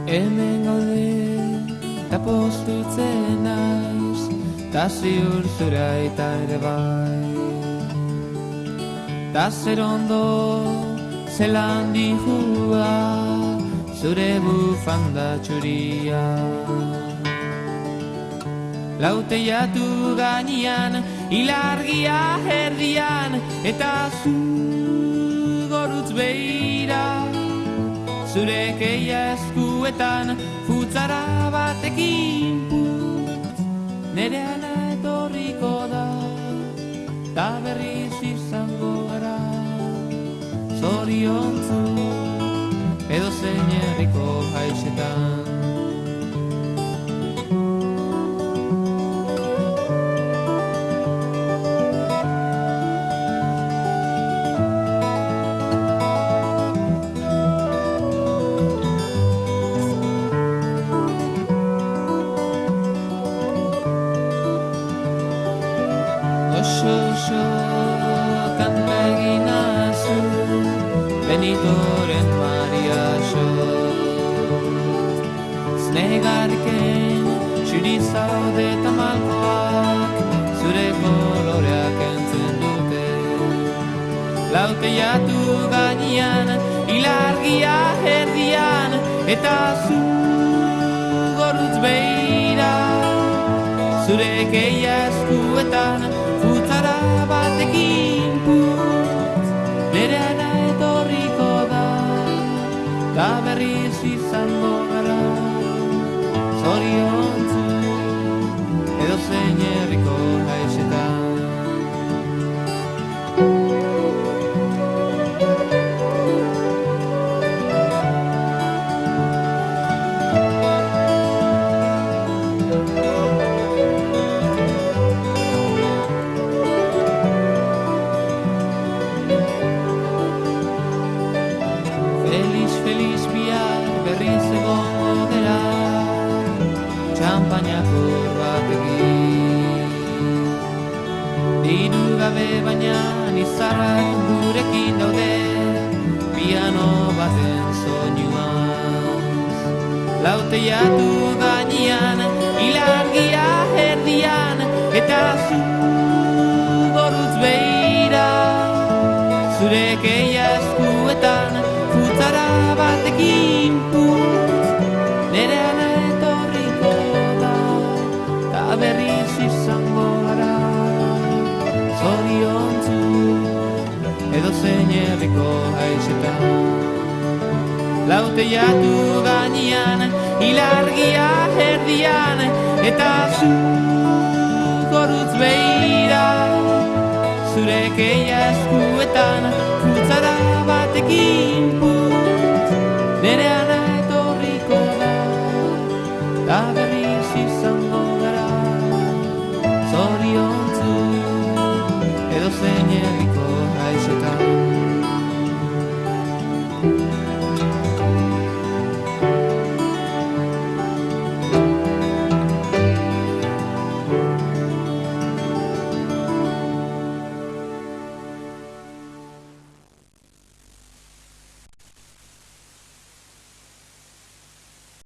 Hemen gaude, ta postutzen naiz, ta ziur zure aita ere bai. Ta zer ondo, zelan dihua, zure bufanda txuria. Lauteiatu gainean, ilargia erdian, eta zu gorutz behira. Zure keia eskuetan, futzara batekin putz, nere ana etorriko da, ta berriz izango gara. Zoriontzu, edo zein herriko haixetan. Oso kanta eginazu, Benitoren Maria xot. Znegarken txuri zaude eta malkoak, zure koloreak entzen dute. Lauteiatu gainean, ilargia erdian, eta zu gorutz behira. Zure keia eskuetan, futzara batekin putz, nere ana etorriko da, ta berriz izango gara. Zoriontzu, edo zein herriko haixetan. Feliz bihar berriz egongo dela, txampainako batekin. Diru gabe baina izarrak gurekin daude, piano baten soinuaz. Lauteiatu gainean, ilargia erdian, eta zu gorutz behira. Zure keia eskuetan, futzara batekin putz, nere ana etorriko da, ta berriz izango gara. Zoriontzu, edo zein herriko haixetan. Lauteiatu gainean, ilargia erdian, eta zu gorutz behira. Zure keia eskuetan, futzara batekin